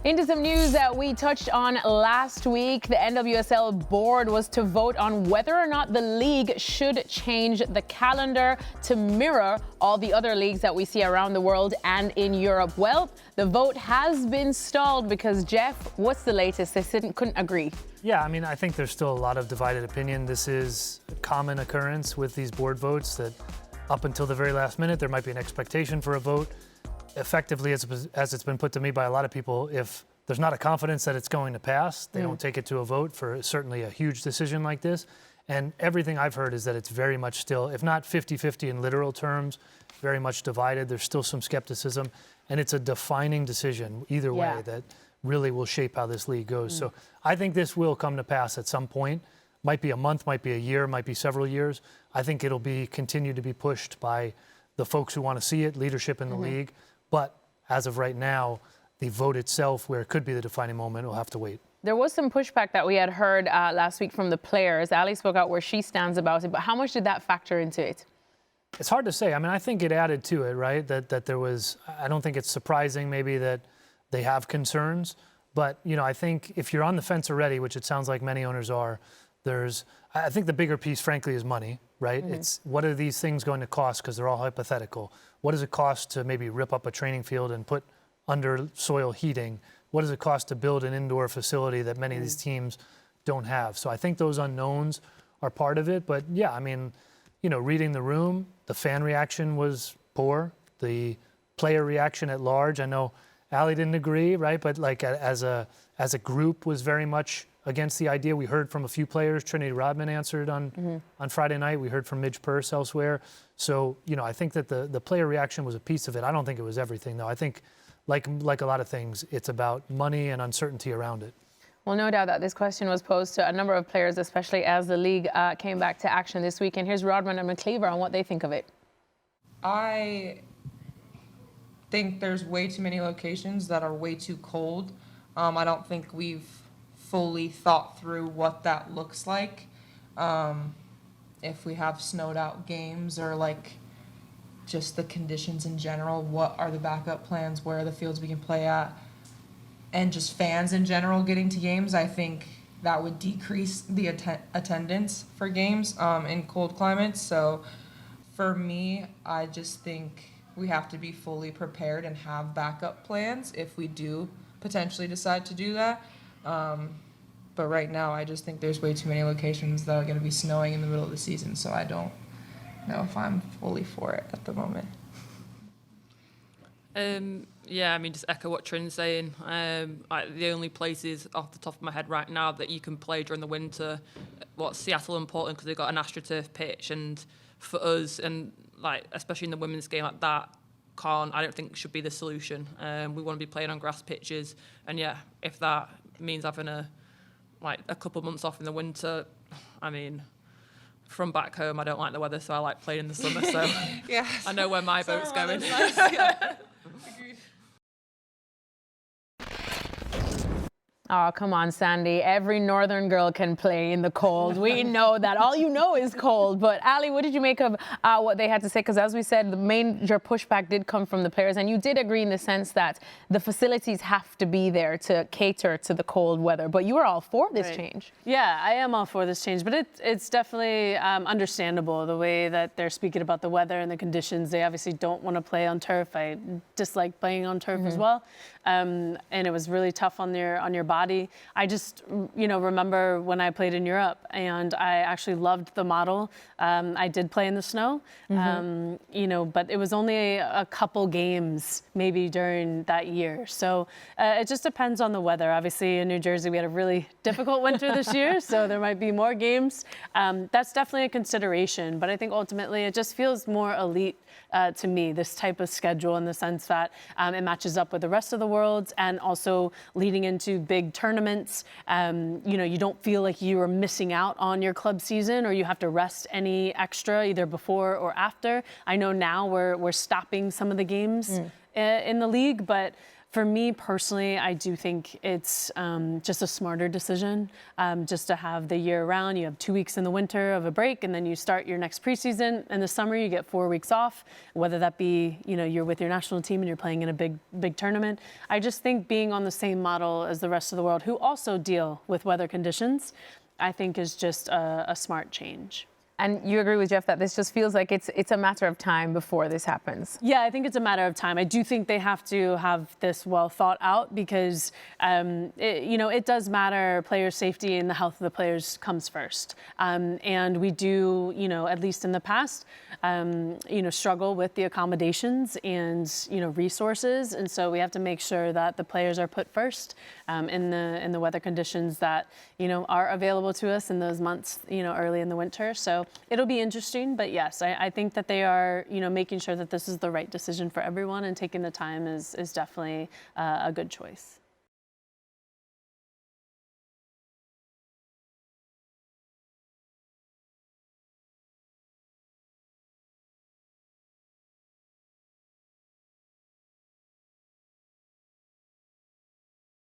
Into some news that we touched on last week. The NWSL board was to vote on whether or not the league should change the calendar to mirror all the other leagues that we see around the world and in Europe. Well, the vote has been stalled because, Jeff, what's the latest? They couldn't agree. Yeah, I mean, I think there's still a lot of divided opinion. This is a common occurrence with these board votes that up until the very last minute, there might be an expectation for a vote. Effectively, as it's been put to me by a lot of people, if there's not a confidence that it's going to pass, they don't take it to a vote for certainly a huge decision like this. And everything I've heard is that it's very much still, if not 50-50 in literal terms, very much divided. There's still some skepticism. And it's a defining decision either way that really will shape how this league goes. So I think this will come to pass at some point. Might be a month, might be a year, might be several years. I think it'll continue to be pushed by the folks who want to see it, leadership in the league. But as of right now, the vote itself, where it could be the defining moment, will have to wait. There was some pushback that we had heard last week from the players. Ali spoke out where she stands about it, but how much did that factor into it? It's hard to say. I mean, I think it added to it, right? That there was, I don't think it's surprising maybe that they have concerns. But, you know, I think if you're on the fence already, which it sounds like many owners are, I think the bigger piece, frankly, is money, right? It's what are these things going to cost, because they're all hypothetical. What does it cost to maybe rip up a training field and put under soil heating? What does it cost to build an indoor facility that many of these teams don't have? So I think those unknowns are part of it. But yeah, I mean, you know, reading the room, the fan reaction was poor. The player reaction at large, I know Ali didn't agree, right? But like as a group was very much against the idea. We heard from a few players. Trinity Rodman answered on Friday night. We heard from Midge Purse elsewhere. So, you know, I think that the player reaction was a piece of it. I don't think it was everything, though. I think, like a lot of things, it's about money and uncertainty around it. Well, no doubt that this question was posed to a number of players, especially as the league came back to action this week. And here's Rodman and McCleaver on what they think of it. I think there's way too many locations that are way too cold. I don't think we've fully thought through what that looks like. If we have snowed out games or like just the conditions in general, what are the backup plans, where are the fields we can play at, and just fans in general getting to games, I think that would decrease the attendance for games in cold climates. So for me, I just think we have to be fully prepared and have backup plans if we do potentially decide to do that. But right now, I just think there's way too many locations that are going to be snowing in the middle of the season, so I don't know if I'm fully for it at the moment. Yeah, I mean, just echo what Trin's saying. The only places off the top of my head right now that you can play during the winter, Seattle and Portland, because they've got an AstroTurf pitch, and for us, and like especially in the women's game, like that I don't think should be the solution. We want to be playing on grass pitches, and yeah, if that means having a couple months off in the winter, I mean, from back home, I don't like the weather, so I like playing in the summer. So Yes. I know where my boat's going. Nice. Yeah. Agreed. Oh, come on, Sandy. Every northern girl can play in the cold. We know that. All you know is cold. But Ali, what did you make of what they had to say? Because as we said, the major pushback did come from the players. And you did agree in the sense that the facilities have to be there to cater to the cold weather. But you were all for this change. Yeah, I am all for this change. But it's definitely understandable the way that they're speaking about the weather and the conditions. They obviously don't want to play on turf. I dislike playing on turf as well. And it was really tough on your body. I just, remember when I played in Europe, and I actually loved the model. I did play in the snow, but it was only a couple games maybe during that year. So it just depends on the weather. Obviously, in New Jersey, we had a really difficult winter this year, so there might be more games. That's definitely a consideration, but I think ultimately it just feels more elite to me, this type of schedule, in the sense that it matches up with the rest of the world, and also leading into big tournaments. You don't feel like you are missing out on your club season, or you have to rest any extra either before or after. I know now we're stopping some of the games in the league, but For me personally, I do think it's just a smarter decision, just to have the year round. You have 2 weeks in the winter of a break, and then you start your next preseason. In the summer, you get 4 weeks off, whether that be, you're with your national team and you're playing in a big tournament. I just think being on the same model as the rest of the world, who also deal with weather conditions, I think is just a smart change. And you agree with Jeff that this just feels like it's a matter of time before this happens? Yeah, I think it's a matter of time. I do think they have to have this well thought out because, it does matter. Player safety and the health of the players comes first. And we do, at least in the past, struggle with the accommodations and, resources. And so we have to make sure that the players are put first in the weather conditions that, are available to us in those months, early in the winter. So it'll be interesting, but yes, I think that they are, making sure that this is the right decision for everyone, and taking the time is definitely a good choice.